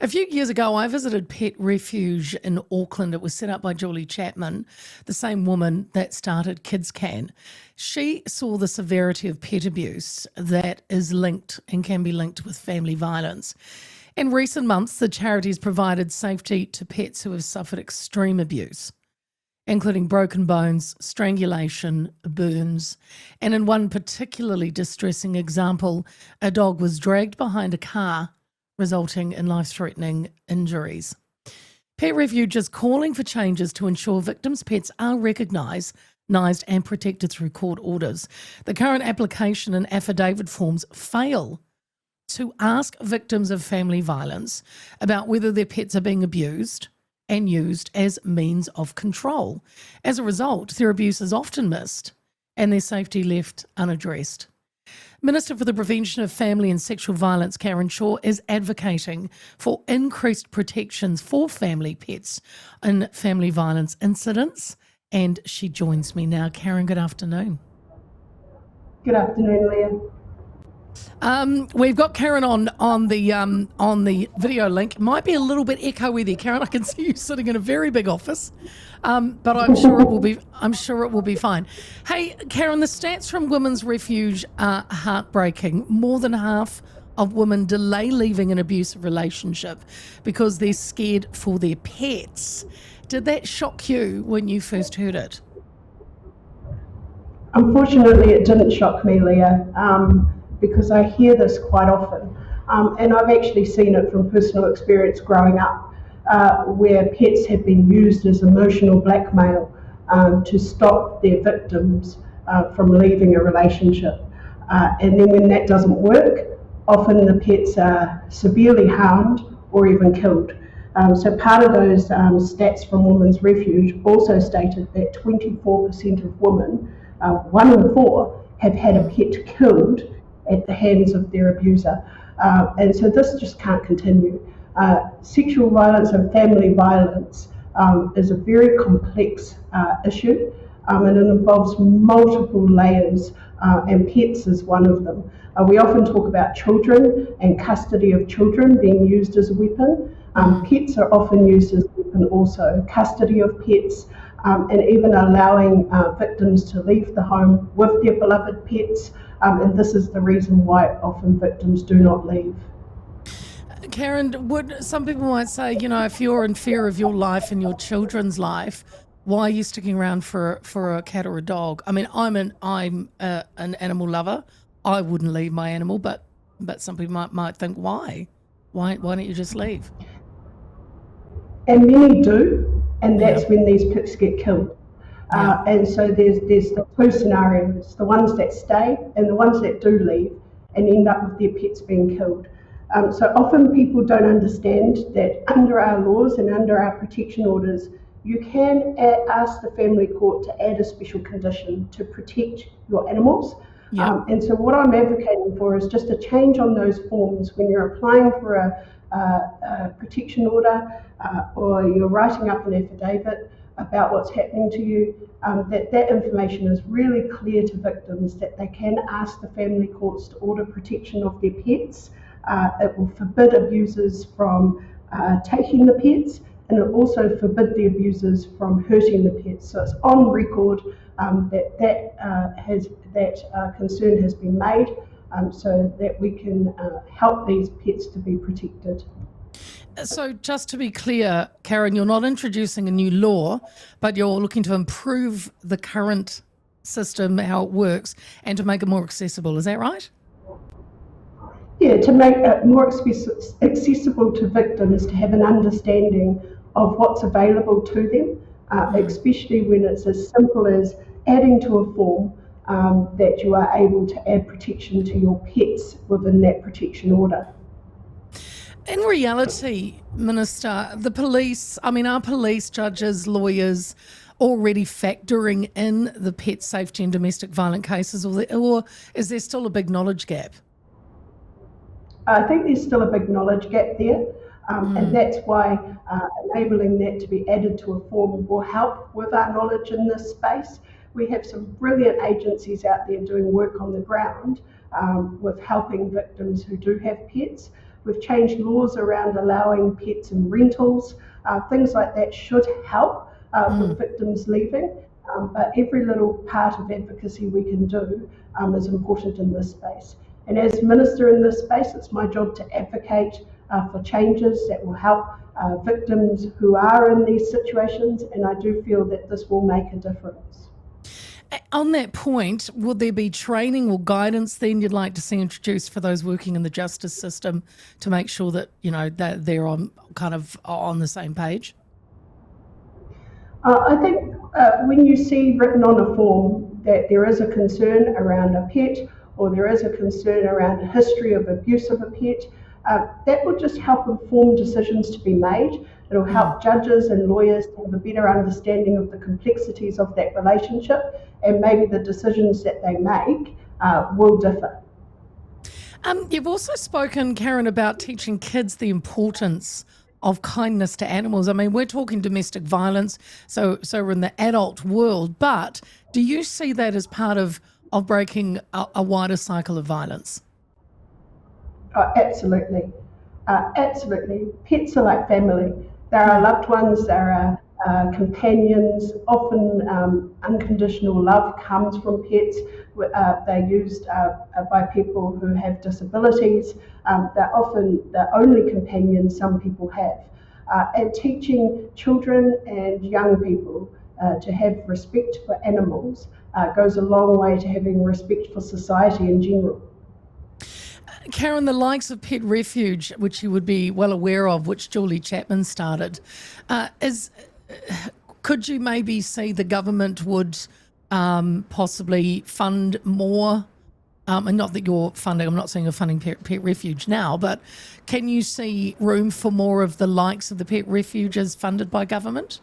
A few years ago, I visited Pet Refuge in Auckland. It was set up by Julie Chapman, the same woman that started Kids Can. She saw the severity of pet abuse that is linked and can be linked with family violence. In recent months, the charity's provided safety to pets who have suffered extreme abuse, including broken bones, strangulation, burns, and in one particularly distressing example, a dog was dragged behind a car, resulting in life-threatening injuries. Pet Refuge is calling for changes to ensure victims' pets are recognised and protected through court orders. The current application and affidavit forms fail to ask victims of family violence about whether their pets are being abused and used as means of control. As a result, their abuse is often missed and their safety left unaddressed. Minister for the Prevention of Family and Sexual Violence, Chhour, is advocating for increased protections for family pets in family violence incidents, and she joins me now. Karen, good afternoon. Good afternoon, Leah. We've got Karen on the video link. It might be a little bit echoey there, Karen. I can see you sitting in a very big office, but I'm sure it will be fine. Hey, Karen, the stats from Women's Refuge are heartbreaking. More than half of women delay leaving an abusive relationship because they're scared for their pets. Did that shock you when you first heard it? Unfortunately, it didn't shock me, Leah, because I hear this quite often. And I've actually seen it from personal experience growing up, where pets have been used as emotional blackmail to stop their victims from leaving a relationship. And then when that doesn't work, often the pets are severely harmed or even killed. So part of those stats from Women's Refuge also stated that 24% of women, 1 in 4, have had a pet killed at the hands of their abuser. And so this just can't continue. Sexual violence and family violence is a very complex issue, and it involves multiple layers, and pets is one of them. We often talk about children and custody of children being used as a weapon. Pets are often used as a weapon also. Custody of pets, and even allowing victims to leave the home with their beloved pets. And this is the reason why often victims do not leave. Karen, some people might say, if you're in fear of your life and your children's life, why are you sticking around for a cat or a dog? I mean, I'm an animal lover. I wouldn't leave my animal, but some people might think, why? Why don't you just leave? And many do, and that's when these pets get killed. And so there's the two scenarios, the ones that stay and the ones that do leave and end up with their pets being killed. So often people don't understand that under our laws and under our protection orders, you can ask the family court to add a special condition to protect your animals. And so what I'm advocating for is just a change on those forms when you're applying for a protection order or you're writing up an affidavit about what's happening to you, that information is really clear to victims, that they can ask the family courts to order protection of their pets. It will forbid abusers from taking the pets, and it also forbid the abusers from hurting the pets. So it's on record that concern has been made, so that we can help these pets to be protected. So just to be clear, Karen, you're not introducing a new law, but you're looking to improve the current system, how it works, and to make it more accessible. Is that right? Yeah, to make it more accessible to victims, to have an understanding of what's available to them, especially when it's as simple as adding to a form that you are able to add protection to your pets within that protection order. In reality, Minister, the police, are police, judges, lawyers already factoring in the pet safety and domestic violence cases, or is there still a big knowledge gap? I think there's still a big knowledge gap there, and that's why enabling that to be added to a form will help with our knowledge in this space. We have some brilliant agencies out there doing work on the ground with helping victims who do have pets. We've changed laws around allowing pets in rentals. Things like that should help with victims leaving. But every little part of advocacy we can do is important in this space. And as Minister in this space, it's my job to advocate for changes that will help victims who are in these situations, and I do feel that this will make a difference. On that point, will there be training or guidance then you'd like to see introduced for those working in the justice system to make sure that, that they're on the same page? I think when you see written on a form that there is a concern around a pet, or there is a concern around a history of abuse of a pet, that will just help inform decisions to be made. It'll help judges and lawyers to have a better understanding of the complexities of that relationship, and maybe the decisions that they make will differ. You've also spoken, Karen, about teaching kids the importance of kindness to animals. I mean, we're talking domestic violence, so we're in the adult world, but do you see that as part of breaking a wider cycle of violence? Absolutely. Absolutely. Pets are like family. They're our loved ones, they're our companions. Often unconditional love comes from pets. They're used by people who have disabilities. They're often the only companions some people have. And teaching children and young people to have respect for animals goes a long way to having respect for society in general. Karen, the likes of Pet Refuge, which you would be well aware of, which Julie Chapman started, could you maybe see the government would possibly fund more? And not that you're funding, I'm not saying you're funding Pet Refuge now, but can you see room for more of the likes of the Pet Refuges funded by government?